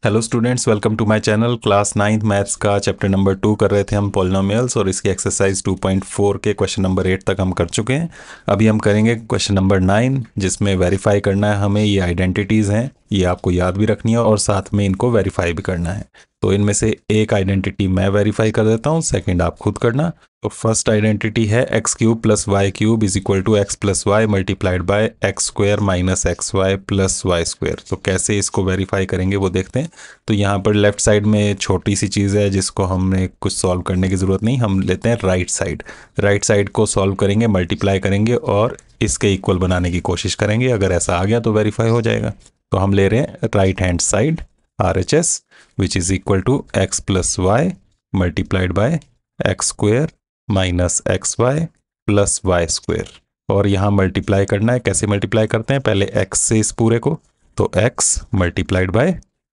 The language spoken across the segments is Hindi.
Hello students, welcome to my channel. Class 9th maths का चैप्टर नंबर 2 कर रहे थे हम पॉलिनोमियल्स, और इसकी एक्सरसाइज 2.4 के क्वेश्चन नंबर 8 तक हम कर चुके हैं। अभी हम करेंगे क्वेश्चन नंबर 9, जिसमें वेरीफाई करना है हमें ये आइडेंटिटीज़ हैं, ये आपको याद भी रखनी है और साथ में इनको वेरीफाई भी करना है। तो इनमें से एक आइडेंटिटी मैं वेरीफाई कर देता हूँ, सेकेंड आप खुद करना। तो फर्स्ट आइडेंटिटी है x cube plus y cube is equal to x plus y multiplied by x square minus x y plus y square. तो कैसे इसको वेरीफाई करेंगे वो देखते हैं। तो यहाँ पर लेफ्ट साइड में छोटी सी चीज़ है जिसको हमने कुछ सॉल्व करने की ज़रूरत नहीं, हम लेते हैं राइट साइड। राइट साइड को सॉल्व करेंगे, मल्टीप्लाई करेंगे और इसके इक्वल बनाने की कोशिश करेंगे। अगर ऐसा आ गया तो वेरीफाई हो जाएगा। तो हम ले रहे हैं right hand side R H S which is equal to x plus y multiplied by x square minus x y plus y square. और यहाँ मल्टीप्लाई करना है। कैसे मल्टीप्लाई करते हैं? पहले x से इस पूरे को, तो x multiplied by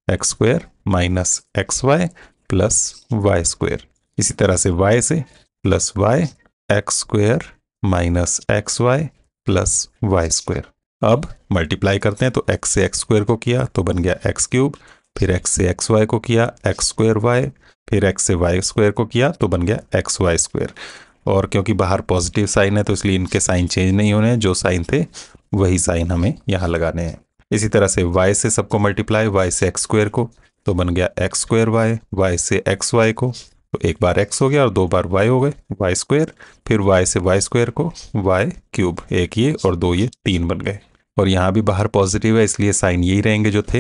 x square minus x y plus y square. इसी तरह से y से plus y x square minus x y plus y square. अब मल्टीप्लाई करते हैं, तो x से एक्स स्क्वेयर को किया तो बन गया एक्स क्यूब, फिर x से एक्स वाई को किया एक्स स्क्वेयर वाई, फिर x से वाई स्क्वेयर को किया तो बन गया एक्स वाई स्क्वेयर। और क्योंकि बाहर पॉजिटिव साइन है तो इसलिए इनके साइन चेंज नहीं होने हैं, जो साइन थे वही साइन हमें यहाँ लगाने हैं। इसी तरह से y से सबको मल्टीप्लाई, y से एक्स स्क्वेयर को तो बन गया एक्स स्क्वेयर वाई, y से एक्स वाई को तो एक बार x हो गया और दो बार y हो गए वाई स्क्वेयर, फिर y से वाई स्क्वेयर को y क्यूब, एक ये और दो ये तीन बन गए। और यहाँ भी बाहर पॉजिटिव है इसलिए साइन यही रहेंगे जो थे।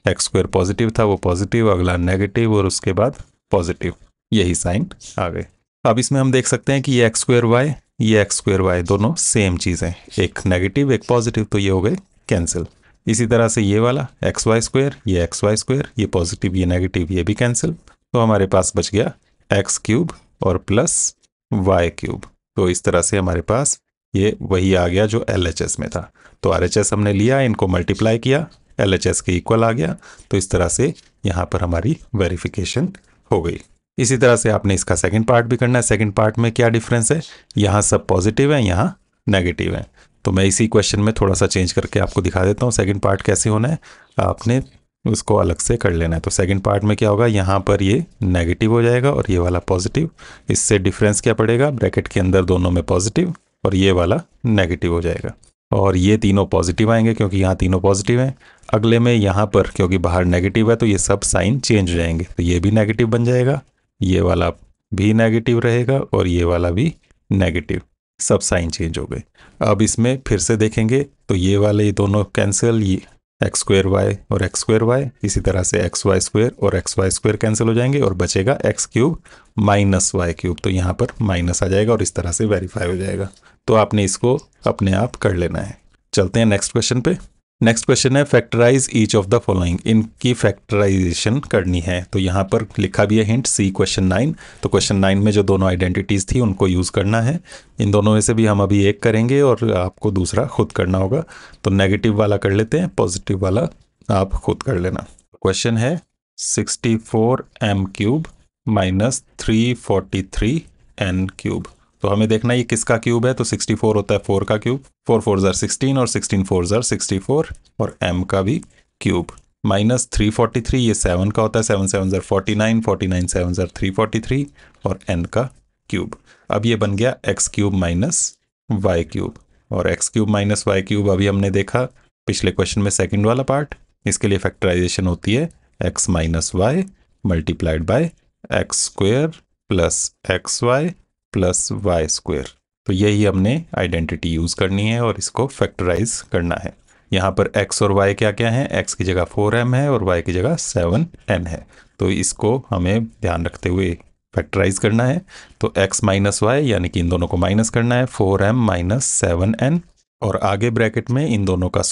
एक्स स्क्वेयर पॉजिटिव था वो पॉजिटिव, अगला नेगेटिव और उसके बाद पॉजिटिव, यही साइन आ गए। अब इसमें हम देख सकते हैं कि ये एक्स स्क्वेयर वाई, ये एक्स स्क्वेयर वाई दोनों सेम चीज़ हैं, एक नेगेटिव एक पॉजिटिव, तो ये हो गए कैंसिल। इसी तरह से ये वाला एक्स वाई स्क्वेयर, ये एक्स वाई स्क्वेयर, ये पॉजिटिव ये नेगेटिव ये भी कैंसिल। तो हमारे पास बच गया एक्स क्यूब और प्लस वाई क्यूब। तो इस तरह से हमारे पास ये वही आ गया जो एल एच एस में था। तो आर एच एस हमने लिया, इनको मल्टीप्लाई किया, एल एच एस के इक्वल आ गया। तो इस तरह से यहाँ पर हमारी वेरिफिकेशन हो गई। इसी तरह से आपने इसका सेकंड पार्ट भी करना है। सेकंड पार्ट में क्या डिफरेंस है? यहाँ सब पॉजिटिव है, यहाँ नेगेटिव है। तो मैं इसी क्वेश्चन में थोड़ा सा चेंज करके आपको दिखा देता हूँ सेकंड पार्ट कैसे होना है। आपने उसको अलग से कर लेना है। तो सेकंड पार्ट में क्या होगा, यहाँ पर ये नेगेटिव हो जाएगा और ये वाला पॉजिटिव। इससे डिफरेंस क्या पड़ेगा? ब्रैकेट के अंदर दोनों में पॉजिटिव और ये वाला नेगेटिव हो जाएगा। और ये तीनों पॉजिटिव आएंगे क्योंकि यहाँ तीनों पॉजिटिव हैं। अगले में यहाँ पर क्योंकि बाहर नेगेटिव है तो ये सब साइन चेंज हो जाएंगे, तो ये भी नेगेटिव बन जाएगा, ये वाला भी नेगेटिव रहेगा और ये वाला भी नेगेटिव, सब साइन चेंज हो गए। अब इसमें फिर से देखेंगे तो ये वाले ये दोनों कैंसिल, ये एक्स स्क्वेयर वाई और एक्स स्क्वेयर वाई, इसी तरह से एक्स वाई स्क्वेयर और एक्स वाई स्क्वेयर कैंसिल हो जाएंगे और बचेगा x cube minus y cube. तो यहाँ पर माइनस आ जाएगा और इस तरह से वेरीफाई हो जाएगा। तो आपने इसको अपने आप कर लेना है। चलते हैं नेक्स्ट क्वेश्चन पे। नेक्स्ट क्वेश्चन है factorise each of the following. इनकी फैक्टराइजेशन करनी है। तो यहाँ पर लिखा भी है हिंट सी क्वेश्चन 9। तो क्वेश्चन 9 में जो दोनों आइडेंटिटीज थी उनको यूज़ करना है। इन दोनों में से भी हम अभी एक करेंगे और आपको दूसरा खुद करना होगा। तो नेगेटिव वाला कर लेते हैं, पॉजिटिव वाला आप खुद कर लेना। क्वेश्चन है 64 m cube minus 343 n cube. तो हमें देखना है ये किसका क्यूब है। तो 64 होता है 4 का क्यूब, 4 4 ज़र 16 और 16 4 ज़र 64, और m का भी क्यूब माइनस 343, ये 7 का होता है, 7 7 ज़र 49, 49 7 ज़र 343 और n का क्यूब। अब ये बन गया x cube minus y cube. और x cube minus y cube अभी हमने देखा पिछले क्वेश्चन में सेकेंड वाला पार्ट। इसके लिए फैक्टराइजेशन होती है x minus y multiplied by x square plus x y plus y square. तो यही हमने आइडेंटिटी यूज़ करनी है और इसको फैक्टराइज करना है। यहाँ पर x और y क्या क्या है? x की जगह 4m है और y की जगह 7n है। तो इसको हमें ध्यान रखते हुए फैक्टराइज करना है। तो x माइनस वाई यानी कि इन दोनों को माइनस करना है, 4m माइनस 7n, और आगे ब्रैकेट में इन दोनों का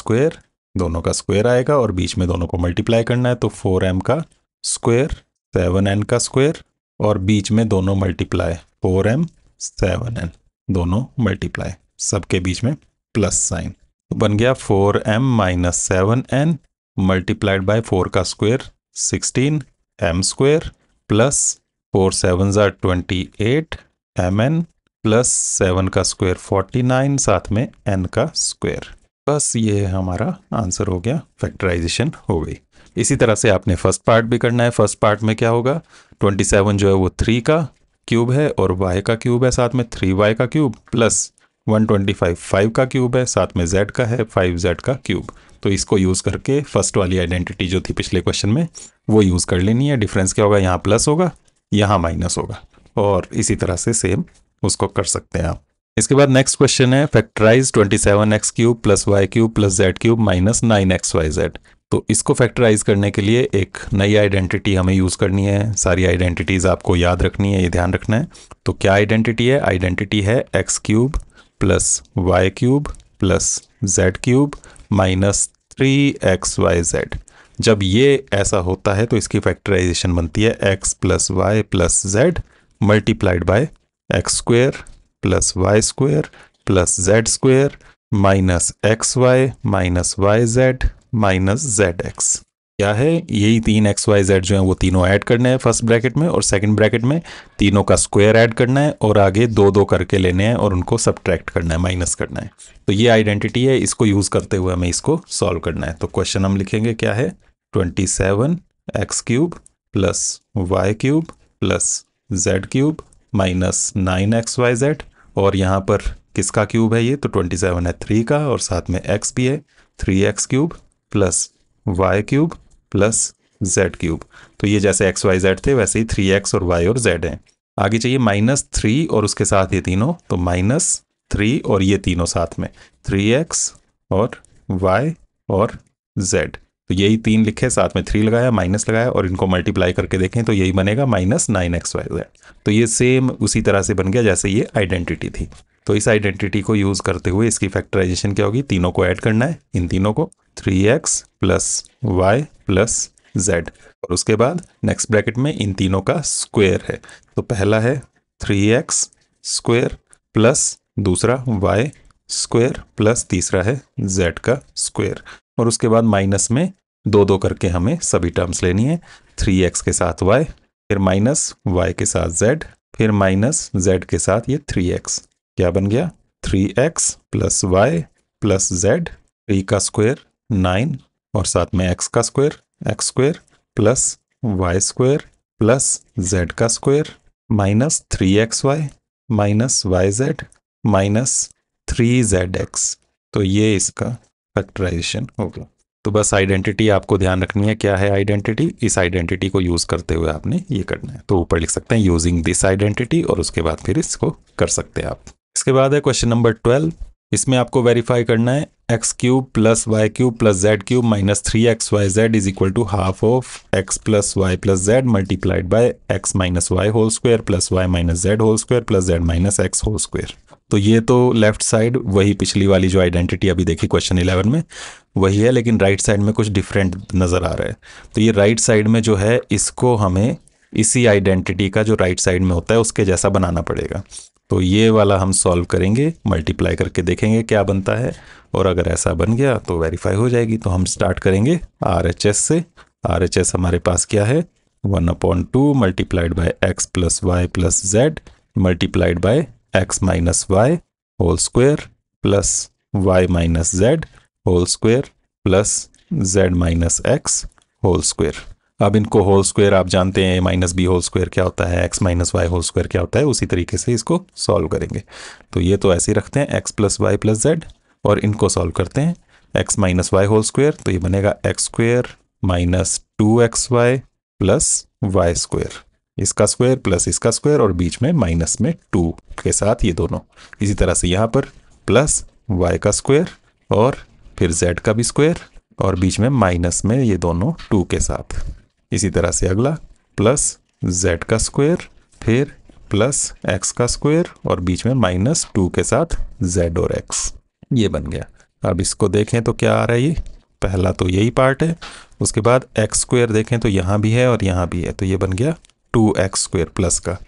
स्क्वायर आएगा और बीच में दोनों को मल्टीप्लाई करना है। तो 4m का स्क्वायर 7n का स्क्वायर और बीच में दोनों मल्टीप्लाई 4m 7n, दोनों मल्टीप्लाई, सबके बीच में प्लस साइन। तो बन गया 4m minus 7n multiplied by 4 का स्क्वायर 16 m स्क्वायर प्लस 4 7 ज़ार 28 mn प्लस 7 का स्क्वायर 49, साथ में n का स्क्वायर। बस ये हमारा आंसर हो गया, फैक्टराइजेशन हो गई। इसी तरह से आपने फर्स्ट पार्ट भी करना है। फर्स्ट पार्ट में क्या होगा, 27 जो है वो 3 का क्यूब है और y का क्यूब है, साथ में 3y का क्यूब प्लस 125 5 का क्यूब है, साथ में z का है 5z का क्यूब। तो इसको यूज़ करके फर्स्ट वाली आइडेंटिटी जो थी पिछले क्वेश्चन में वो यूज़ कर लेनी है। डिफरेंस क्या होगा, यहाँ प्लस होगा, यहाँ माइनस होगा, और इसी तरह से सेम उसको कर सकते हैं आप। इसके बाद नेक्स्ट क्वेश्चन है factorise 27x cube plus y cube plus z cube minus 9xyz। तो इसको फैक्टराइज करने के लिए एक नई आइडेंटिटी हमें यूज़ करनी है। सारी आइडेंटिटीज़ आपको याद रखनी है, ये ध्यान रखना है। तो क्या आइडेंटिटी है, आइडेंटिटी है x cube plus y cube plus z cube minus 3xyz। जब ये ऐसा होता है तो इसकी फैक्टराइजेशन बनती है x plus y plus z multiplied by x square plus y square plus z square minus x y minus y z minus z x. क्या है, यही तीन एक्स वाई जेड जो है वो तीनों ऐड करने हैं फर्स्ट ब्रैकेट में, और सेकंड ब्रैकेट में तीनों का स्क्वायर ऐड करना है और आगे दो दो करके लेने हैं और उनको सब्ट्रैक्ट करना है, माइनस करना है। तो ये आइडेंटिटी है, इसको यूज़ करते हुए हमें इसको सॉल्व करना है। तो क्वेश्चन हम लिखेंगे क्या है, 27x cube plus y cube plus z cube minus 9xyz, और यहाँ पर किसका क्यूब है ये, तो 27 है 3 का और साथ में x भी है, 3x cube plus y cube plus z cube. तो ये जैसे एक्स वाई जेड थे वैसे ही 3x और y और z हैं। आगे चाहिए -3 और उसके साथ ये तीनों, तो -3 और ये तीनों साथ में 3x और y और z। तो यही तीन लिखे, साथ में 3 लगाया माइनस लगाया और इनको मल्टीप्लाई करके देखें तो यही बनेगा -9xyz। तो ये सेम उसी तरह से बन गया जैसे ये आइडेंटिटी थी। तो इस आइडेंटिटी को यूज़ करते हुए इसकी फैक्टराइजेशन क्या होगी, तीनों को ऐड करना है, इन तीनों को 3x plus y plus z, और उसके बाद नेक्स्ट ब्रैकेट में इन तीनों का स्क्वायर है। तो पहला है 3x स्क्वायर प्लस दूसरा y स्क्वायर प्लस तीसरा है z का स्क्वायर, और उसके बाद माइनस में दो दो करके हमें सभी टर्म्स लेनी है, 3x के साथ y, फिर माइनस y के साथ z, फिर माइनस z के साथ ये 3x। क्या बन गया, 3x plus y plus Z, 3 का स्क्वायर 9 और साथ में x का square x square plus y square plus z का square minus 3xy minus y z minus 3zx। तो ये इसका फैक्टराइजेशन हो गया। तो बस आइडेंटिटी आपको ध्यान रखनी है, क्या है आइडेंटिटी, इस आइडेंटिटी को यूज़ करते हुए आपने ये करना है। तो ऊपर लिख सकते हैं यूजिंग दिस आइडेंटिटी और उसके बाद फिर इसको कर सकते हैं आप। इसके बाद है क्वेश्चन नंबर 12। इसमें आपको वेरीफाई करना है x cube plus y cube plus z cube minus 3xyz is equal to half of x plus y plus z multiplied by x minus y whole square plus y minus z whole square plus z minus x whole square. तो ये तो लेफ्ट साइड वही पिछली वाली जो आइडेंटिटी अभी देखी क्वेश्चन 11 में वही है, लेकिन राइट साइड में कुछ डिफरेंट नज़र आ रहा है। तो ये राइट साइड में जो है इसको हमें इसी आइडेंटिटी का जो राइट साइड में होता है उसके जैसा बनाना पड़ेगा। तो ये वाला हम सॉल्व करेंगे, मल्टीप्लाई करके देखेंगे क्या बनता है, और अगर ऐसा बन गया तो वेरीफाई हो जाएगी। तो हम स्टार्ट करेंगे RHS से। RHS हमारे पास क्या है, 1/2 multiplied by x plus y plus z multiplied by x minus y whole square plus y minus z whole square plus z minus x whole square. अब इनको होल स्क्वायर आप जानते हैं, माइनस बी होल स्क्वायर क्या होता है, x minus y whole square क्या होता है, उसी तरीके से इसको सॉल्व करेंगे। तो ये तो ऐसे ही रखते हैं x plus y plus z, और इनको सॉल्व करते हैं x minus y whole square, तो ये बनेगा x square minus 2xy plus y square, इसका स्क्वायर प्लस इसका स्क्वायर और बीच में माइनस में 2 के साथ ये दोनों। इसी तरह से यहाँ पर प्लस वाई का स्क्वायर और फिर जेड का भी स्क्वायर और बीच में माइनस में ये दोनों 2 के साथ। इसी तरह से अगला प्लस z का स्क्वायर फिर प्लस x का स्क्वायर और बीच में माइनस 2 के साथ z और x, ये बन गया। अब इसको देखें तो क्या आ रहा है, ये पहला तो यही पार्ट है, उसके बाद x स्क्वायर देखें तो यहाँ भी है और यहाँ भी है, तो ये बन गया 2x स्क्वायर प्लस का।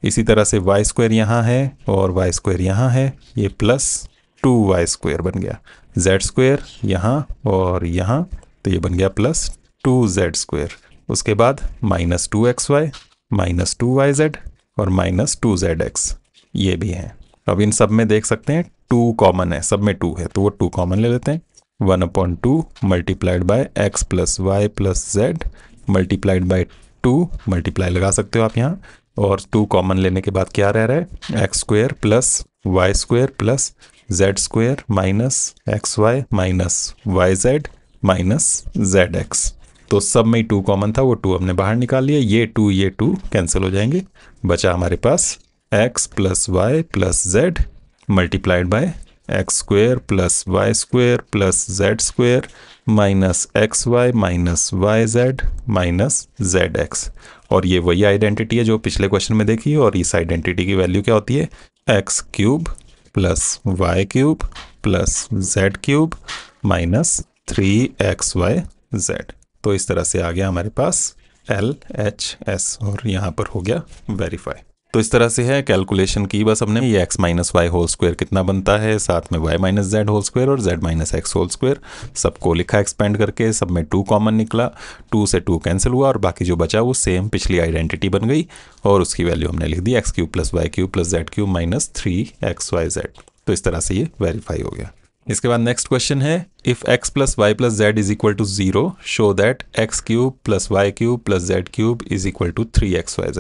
इसी तरह से y स्क्वायर यहाँ है और y स्क्वायर यहाँ है, ये प्लस 2y स्क्वायर बन गया। z स्क्वायर यहाँ और यहाँ, तो ये बन गया प्लस 2z स्क्वायर। उसके बाद माइनस 2xy माइनस 2yz और माइनस 2zx, ये भी है। अब इन सब में देख सकते हैं 2 कॉमन है, सब में 2 है, तो वो 2 कॉमन ले लेते हैं। 1/2 multiplied by x plus y plus z multiplied by 2, multiply लगा सकते हो आप यहाँ, और 2 कॉमन लेने के बाद क्या रह रहा है, x square plus y square plus z square minus x y minus y z minus z x. तो सब में 2 कॉमन था, वो 2 हमने बाहर निकाल लिया, ये 2 कैंसिल हो जाएंगे, बचा हमारे पास x plus y plus z multiplied by x square plus y square plus z square minus x y minus y z minus z x. और ये वही आइडेंटिटी है जो पिछले क्वेश्चन में देखी, और इस आइडेंटिटी की वैल्यू क्या होती है, x cube plus y cube plus z cube minus 3xy z. तो इस तरह से आ गया हमारे पास LHS और यहाँ पर हो गया वेरीफाई। तो इस तरह से है कैलकुलेशन की, बस हमने ये x minus y whole square कितना बनता है, साथ में y minus z whole square और z minus x whole square सबको लिखा एक्सपेंड करके, सब में 2 कॉमन निकला, 2 से 2 कैंसिल हुआ और बाकी जो बचा वो सेम पिछली आइडेंटिटी बन गई और उसकी वैल्यू हमने लिख दी x cube plus y cube plus z cube minus 3xyz। तो इस तरह से ये वेरीफाई हो गया। इसके बाद नेक्स्ट क्वेश्चन है, if x plus y plus z is equal to 0 show that x cube plus y cube plus z cube is equal to 3xyz।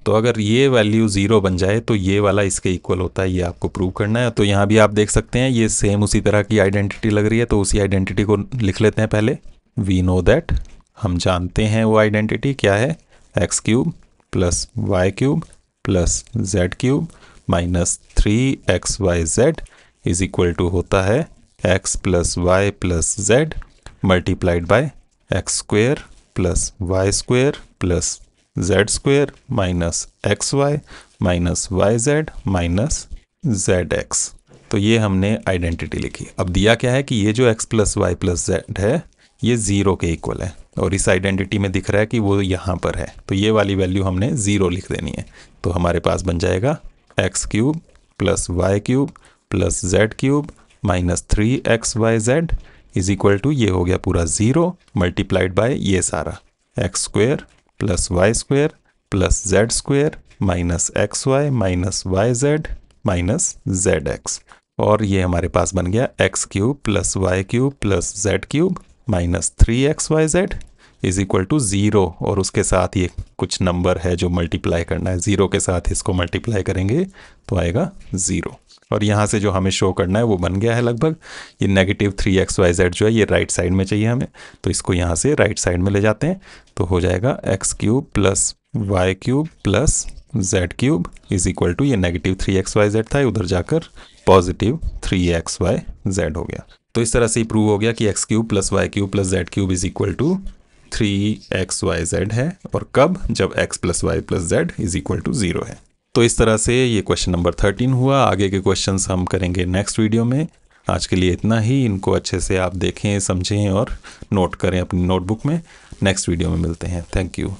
तो अगर ये वैल्यू 0 बन जाए तो ये वाला इसके इक्वल होता है, ये आपको प्रूव करना है। तो यहाँ भी आप देख सकते हैं ये सेम उसी तरह की आइडेंटिटी लग रही है, तो उसी आइडेंटिटी को लिख लेते हैं पहले। वी नो दैट, हम जानते हैं वो आइडेंटिटी क्या है, x cube plus y cube plus z cube minus 3xyz is equal to होता है x plus y plus z multiplied by x square plus y square plus z square minus x y minus y z minus z x. तो ये हमने आइडेंटिटी लिखी। अब दिया क्या है कि ये जो x plus y plus z है ये 0 के इक्वल है और इस आइडेंटिटी में दिख रहा है कि वो यहाँ पर है, तो ये वाली वैल्यू हमने 0 लिख देनी है। तो हमारे पास बन जाएगा x cube plus y cube plus z cube minus 3xyz is equal to, ये हो गया पूरा 0 मल्टीप्लाइड बाय ये सारा x square plus y square plus z square minus x y minus y z minus z x. और ये हमारे पास बन गया x cube plus y cube plus z cube minus 3xyz is equal to 0 और उसके साथ ये कुछ नंबर है जो मल्टीप्लाई करना है, 0 के साथ इसको मल्टीप्लाई करेंगे तो आएगा 0। और यहाँ से जो हमें शो करना है वो बन गया है लगभग। ये नेगेटिव 3xyz जो है ये राइट साइड में चाहिए हमें, तो इसको यहाँ से राइट साइड में ले जाते हैं, तो हो जाएगा x cube plus y cube plus z cube is equal to, ये नेगेटिव 3xyz था, उधर जाकर पॉजिटिव 3xyz हो गया। तो इस तरह से ही प्रूव हो गया कि x cube plus y cube plus z cube is equal to 3xyz है, और कब, जब x plus y plus z is equal to 0 है। तो इस तरह से ये क्वेश्चन नंबर 13 हुआ। आगे के क्वेश्चंस हम करेंगे नेक्स्ट वीडियो में। आज के लिए इतना ही, इनको अच्छे से आप देखें, समझें और नोट करें अपनी नोटबुक में। नेक्स्ट वीडियो में मिलते हैं। Thank you.